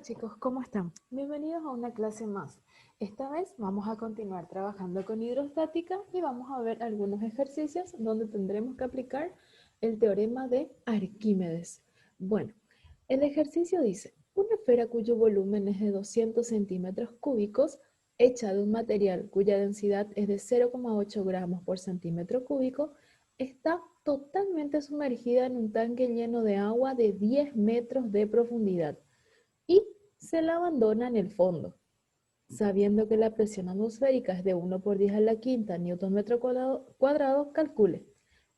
Hola chicos, ¿cómo están? Bienvenidos a una clase más. Esta vez vamos a continuar trabajando con hidrostática y vamos a ver algunos ejercicios donde tendremos que aplicar el teorema de Arquímedes. Bueno, el ejercicio dice, una esfera cuyo volumen es de 200 centímetros cúbicos, hecha de un material cuya densidad es de 0,8 gramos por centímetro cúbico, está totalmente sumergida en un tanque lleno de agua de 10 metros de profundidad y se la abandona en el fondo. Sabiendo que la presión atmosférica es de 1 por 10 a la quinta newton metro cuadrado, calcule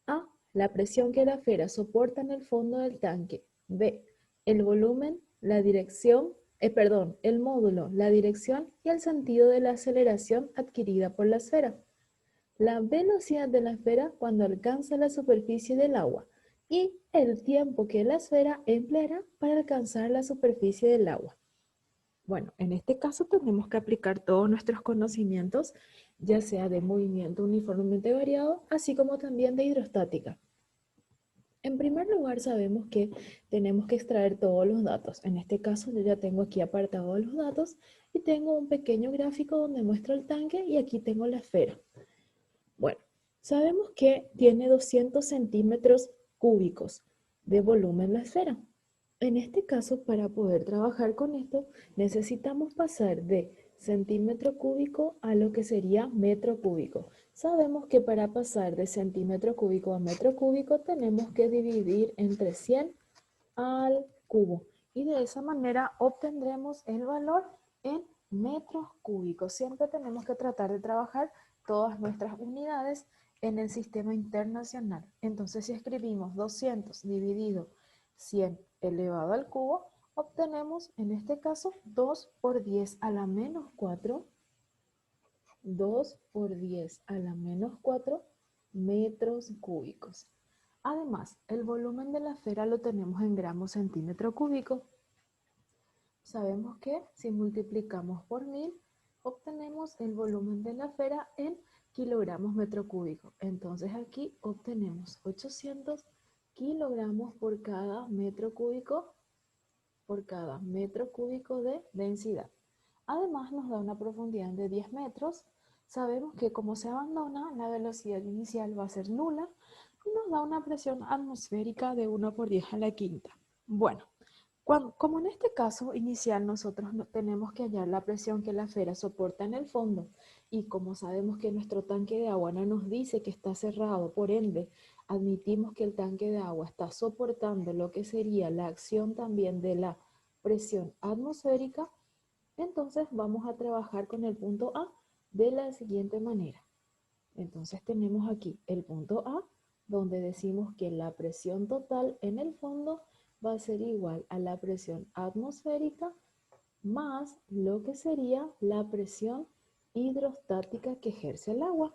A. La presión que la esfera soporta en el fondo del tanque. B. El volumen, la dirección, el módulo, la dirección y el sentido de la aceleración adquirida por la esfera. La velocidad de la esfera cuando alcanza la superficie del agua y el tiempo que la esfera empleará para alcanzar la superficie del agua. Bueno, en este caso tenemos que aplicar todos nuestros conocimientos, ya sea de movimiento uniformemente variado, así como también de hidrostática. En primer lugar, sabemos que tenemos que extraer todos los datos. En este caso, yo ya tengo aquí apartado los datos y tengo un pequeño gráfico donde muestro el tanque y aquí tengo la esfera. Bueno, sabemos que tiene 200 centímetros cúbicos de volumen la esfera. En este caso, para poder trabajar con esto, necesitamos pasar de centímetro cúbico a lo que sería metro cúbico. Sabemos que para pasar de centímetro cúbico a metro cúbico tenemos que dividir entre 100 al cubo. Y de esa manera obtendremos el valor en metros cúbicos. Siempre tenemos que tratar de trabajar todas nuestras unidades en el sistema internacional. Entonces, si escribimos 200 dividido 100 elevado al cubo, obtenemos en este caso 2 por 10 a la menos 4, 2 por 10 a la menos 4 metros cúbicos. Además, el volumen de la esfera lo tenemos en gramos centímetro cúbico. Sabemos que si multiplicamos por 1000, obtenemos el volumen de la esfera en kilogramos metro cúbico. Entonces aquí obtenemos 800 kilogramos por cada metro cúbico de densidad. Además nos da una profundidad de 10 metros. Sabemos que como se abandona, la velocidad inicial va a ser nula y nos da una presión atmosférica de 1 por 10 a la quinta. Bueno, como en este caso inicial nosotros tenemos que hallar la presión que la esfera soporta en el fondo y como sabemos que nuestro tanque de agua no nos dice que está cerrado, por ende admitimos que el tanque de agua está soportando lo que sería la acción también de la presión atmosférica, entonces vamos a trabajar con el punto A de la siguiente manera. Entonces tenemos aquí el punto A, donde decimos que la presión total en el fondo va a ser igual a la presión atmosférica más lo que sería la presión hidrostática que ejerce el agua.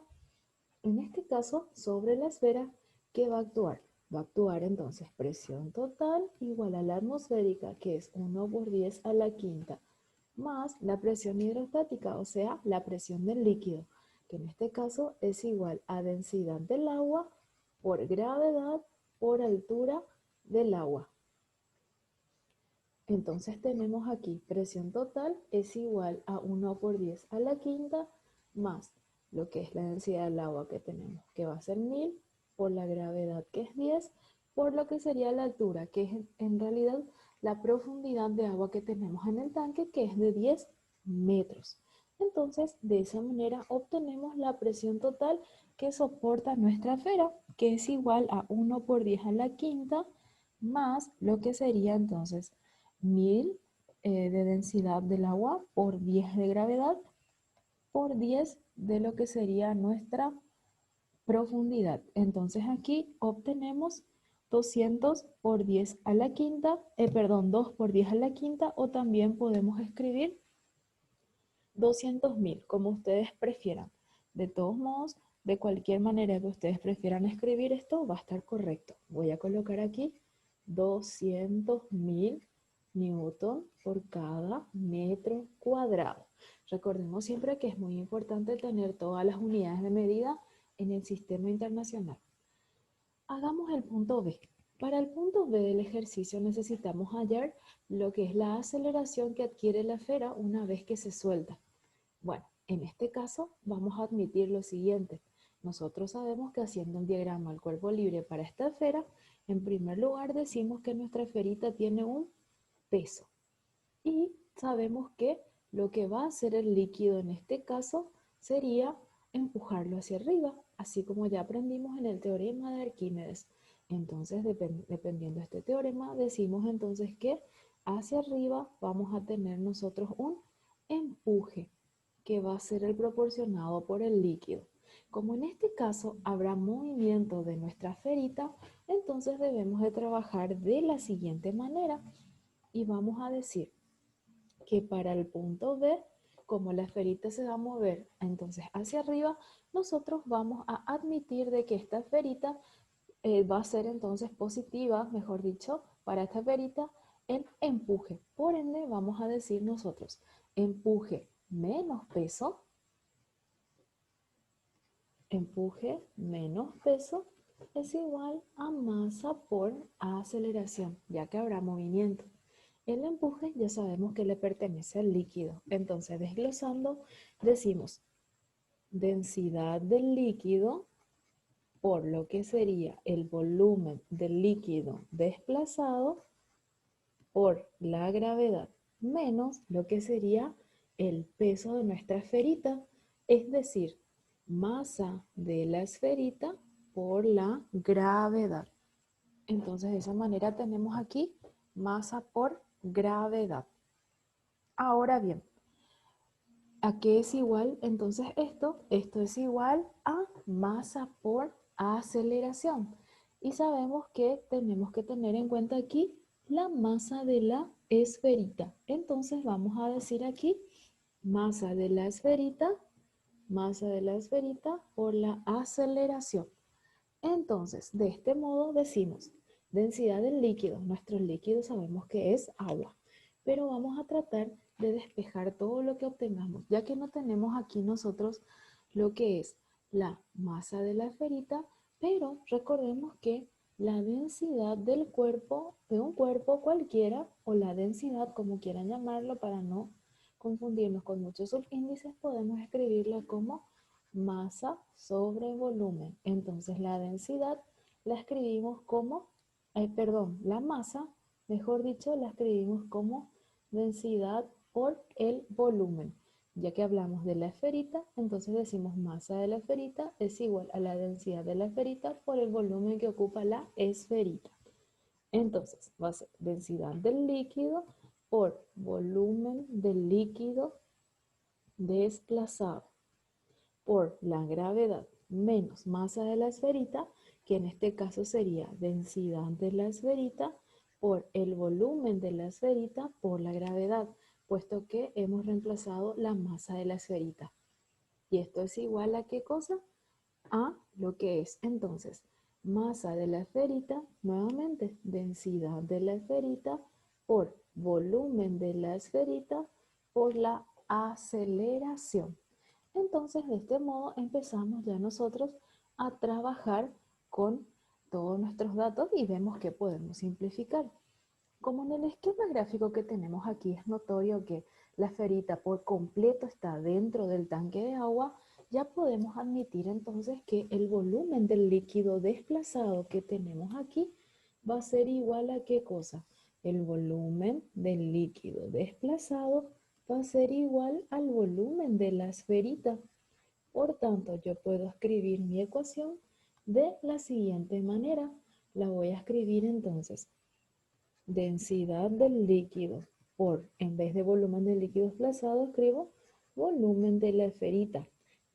En este caso, sobre la esfera, ¿qué va a actuar? Va a actuar entonces presión total igual a la atmosférica, que es 1 por 10 a la quinta, más la presión hidrostática, o sea, la presión del líquido, que en este caso es igual a densidad del agua por gravedad por altura del agua. Entonces tenemos aquí presión total es igual a 1 por 10 a la quinta más lo que es la densidad del agua que tenemos, que va a ser 1000 por la gravedad que es 10, por lo que sería la altura, que es en realidad la profundidad de agua que tenemos en el tanque, que es de 10 metros. Entonces, de esa manera obtenemos la presión total que soporta nuestra esfera, que es igual a 1 por 10 a la quinta más lo que sería entonces 1000 de densidad del agua por 10 de gravedad por 10 de lo que sería nuestra profundidad. Entonces aquí obtenemos 200 por 10 a la quinta, 2 por 10 a la quinta, o también podemos escribir 200.000, como ustedes prefieran. De todos modos, de cualquier manera que ustedes prefieran escribir esto, va a estar correcto. Voy a colocar aquí 200.000 newton por cada metro cuadrado. Recordemos siempre que es muy importante tener todas las unidades de medida en el sistema internacional. Hagamos el punto B. Para el punto B del ejercicio necesitamos hallar lo que es la aceleración que adquiere la esfera una vez que se suelta. Bueno, en este caso vamos a admitir lo siguiente. Nosotros sabemos que haciendo un diagrama al cuerpo libre para esta esfera, en primer lugar decimos que nuestra esferita tiene un peso. Y sabemos que lo que va a hacer el líquido en este caso sería empujarlo hacia arriba, así como ya aprendimos en el teorema de Arquímedes. Entonces, dependiendo de este teorema, decimos entonces que hacia arriba vamos a tener nosotros un empuje que va a ser el proporcionado por el líquido. Como en este caso habrá movimiento de nuestra esferita, entonces debemos de trabajar de la siguiente manera y vamos a decir que para el punto B, como la esferita se va a mover entonces hacia arriba, nosotros vamos a admitir de que esta esferita va a ser entonces positiva, mejor dicho, para esta esferita el empuje. Por ende, vamos a decir nosotros empuje menos peso es igual a masa por aceleración, ya que habrá movimiento. El empuje ya sabemos que le pertenece al líquido. Entonces, desglosando, decimos densidad del líquido por lo que sería el volumen del líquido desplazado por la gravedad menos lo que sería el peso de nuestra esferita, es decir, masa de la esferita por la gravedad. Entonces, de esa manera tenemos aquí masa por gravedad. Ahora bien, ¿a qué es igual entonces esto? Esto es igual a masa por aceleración. Y sabemos que tenemos que tener en cuenta aquí la masa de la esferita. Entonces vamos a decir aquí masa de la esferita por la aceleración. Entonces, de este modo decimos densidad del líquido. Nuestro líquido sabemos que es agua, pero vamos a tratar de despejar todo lo que obtengamos, ya que no tenemos aquí nosotros lo que es la masa de la esferita, pero recordemos que la densidad del cuerpo, de un cuerpo cualquiera, o la densidad, como quieran llamarlo, para no confundirnos con muchos subíndices, podemos escribirla como masa sobre volumen. Entonces la densidad la escribimos como, la masa, mejor dicho, la escribimos como densidad por el volumen. Ya que hablamos de la esferita, entonces decimos masa de la esferita es igual a la densidad de la esferita por el volumen que ocupa la esferita. Entonces va a ser densidad del líquido por volumen del líquido desplazado por la gravedad menos masa de la esferita, que en este caso sería densidad de la esferita por el volumen de la esferita por la gravedad, puesto que hemos reemplazado la masa de la esferita. ¿Y esto es igual a qué cosa? A lo que es entonces masa de la esferita, nuevamente densidad de la esferita por volumen de la esferita por la aceleración. Entonces, de este modo empezamos ya nosotros a trabajar con todos nuestros datos y vemos que podemos simplificar. Como en el esquema gráfico que tenemos aquí es notorio que la esferita por completo está dentro del tanque de agua, ya podemos admitir entonces que el volumen del líquido desplazado que tenemos aquí va a ser igual a ¿qué cosa? El volumen del líquido desplazado va a ser igual al volumen de la esferita. Por tanto, yo puedo escribir mi ecuación de la siguiente manera. La voy a escribir entonces densidad del líquido por, en vez de volumen del líquido desplazado, escribo volumen de la esferita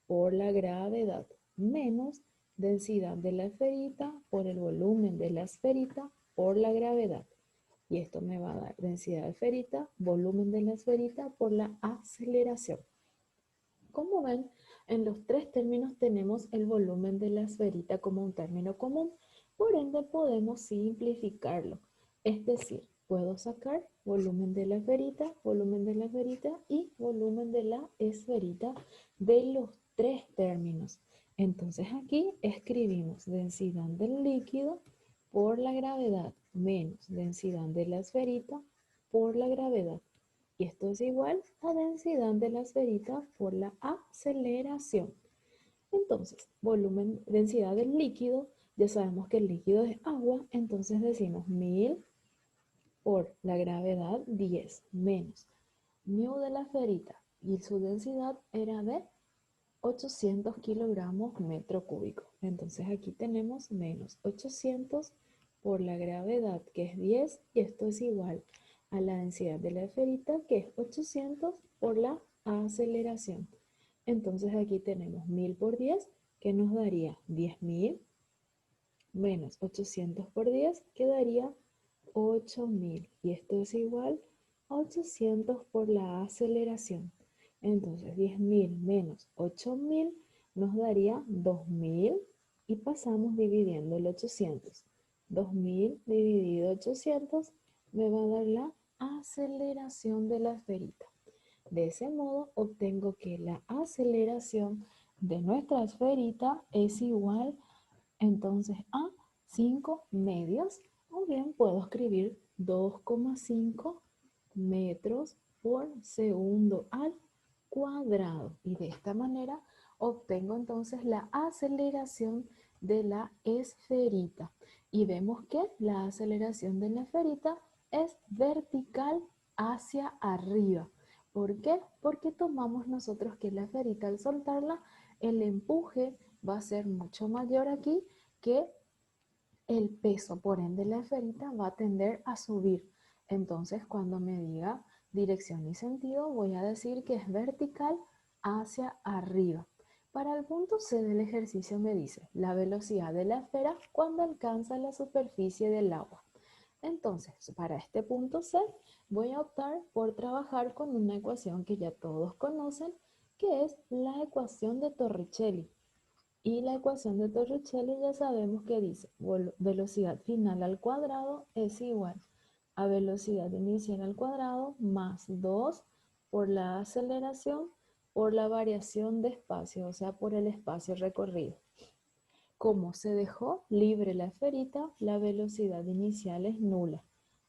por la gravedad menos densidad de la esferita por el volumen de la esferita por la gravedad. Y esto me va a dar densidad de esferita, volumen de la esferita por la aceleración. Como ven, en los tres términos tenemos el volumen de la esferita como un término común, por ende podemos simplificarlo. Es decir, puedo sacar volumen de la esferita y volumen de la esferita de los tres términos. Entonces aquí escribimos densidad del líquido por la gravedad menos densidad de la esferita por la gravedad. Y esto es igual a densidad de la esferita por la aceleración. Entonces, volumen, densidad del líquido, ya sabemos que el líquido es agua, entonces decimos 1000 por la gravedad 10 menos mu de la esferita y su densidad era de 800 kilogramos metro cúbico. Entonces aquí tenemos menos 800 por la gravedad, que es 10, y esto es igual a la densidad de la esferita, que es 800 por la aceleración. Entonces aquí tenemos 1000 por 10, que nos daría 10.000, menos 800 por 10, que daría 8000. Y esto es igual a 800 por la aceleración. Entonces 10.000 menos 8000 nos daría 2000 y pasamos dividiendo el 800. 2000 dividido 800 me va a dar la aceleración de la esferita. De ese modo obtengo que la aceleración de nuestra esferita es igual entonces a 5 medios, o bien puedo escribir 2,5 metros por segundo al cuadrado. Y de esta manera obtengo entonces la aceleración de la esferita. Y vemos que la aceleración de la esferita es vertical hacia arriba. ¿Por qué? Porque tomamos nosotros que la esferita al soltarla, el empuje va a ser mucho mayor aquí que el peso, por ende la esferita va a tender a subir. Entonces cuando me diga dirección y sentido voy a decir que es vertical hacia arriba. Para el punto C del ejercicio me dice la velocidad de la esfera cuando alcanza la superficie del agua. Entonces, para este punto C voy a optar por trabajar con una ecuación que ya todos conocen, que es la ecuación de Torricelli. Y la ecuación de Torricelli ya sabemos que dice velocidad final al cuadrado es igual a velocidad inicial al cuadrado más 2 por la aceleración por la variación de espacio, o sea, por el espacio recorrido. Como se dejó libre la esferita, la velocidad inicial es nula.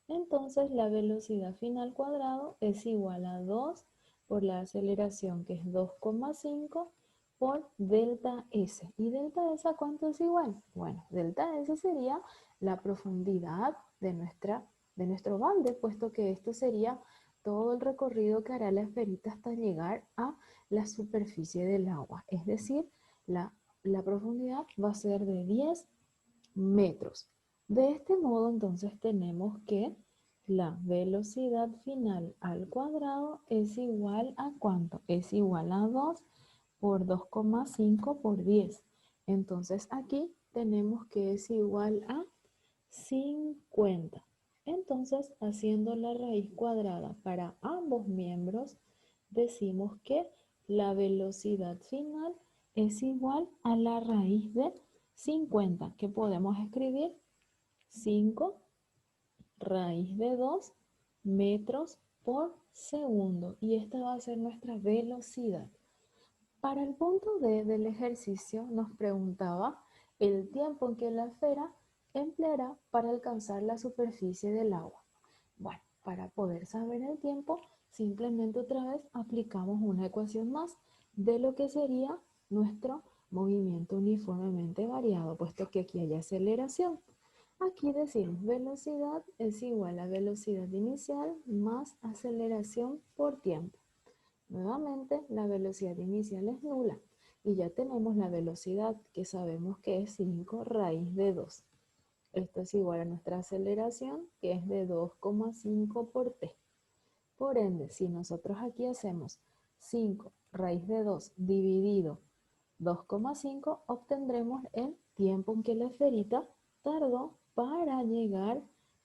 Entonces la velocidad final al cuadrado es igual a 2 por la aceleración, que es 2,5 por delta S. ¿Y delta S a cuánto es igual? Bueno, delta S sería la profundidad de nuestro balde, puesto que esto sería todo el recorrido que hará la esferita hasta llegar a la superficie del agua. Es decir, la profundidad va a ser de 10 metros. De este modo, entonces, tenemos que la velocidad final al cuadrado es igual a ¿cuánto? Es igual a 2 por 2,5 por 10. Entonces, aquí tenemos que es igual a 50. Entonces, haciendo la raíz cuadrada para ambos miembros, decimos que la velocidad final es igual a la raíz de 50, que podemos escribir 5 raíz de 2 metros por segundo. Y esta va a ser nuestra velocidad. Para el punto D del ejercicio nos preguntaba el tiempo en que la esfera empleará para alcanzar la superficie del agua. Bueno, para poder saber el tiempo, simplemente otra vez aplicamos una ecuación más de lo que sería nuestro movimiento uniformemente variado, puesto que aquí hay aceleración. Aquí decimos velocidad es igual a velocidad inicial más aceleración por tiempo. Nuevamente, la velocidad inicial es nula y ya tenemos la velocidad que sabemos que es 5 raíz de 2. Esto es igual a nuestra aceleración, que es de 2,5 por t. Por ende, si nosotros aquí hacemos 5 raíz de 2 dividido 2,5, obtendremos el tiempo en que la esferita tardó para llegar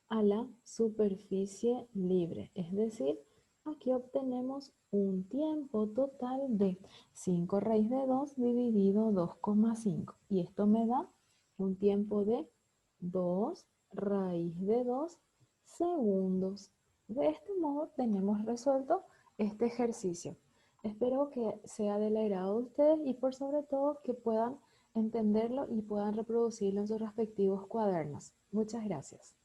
a la superficie libre. Es decir, aquí obtenemos un tiempo total de 5 raíz de 2 dividido 2,5. Y esto me da un tiempo de 2 raíz de 2 segundos. De este modo tenemos resuelto este ejercicio. Espero que sea del agrado de ustedes y por sobre todo que puedan entenderlo y puedan reproducirlo en sus respectivos cuadernos. Muchas gracias.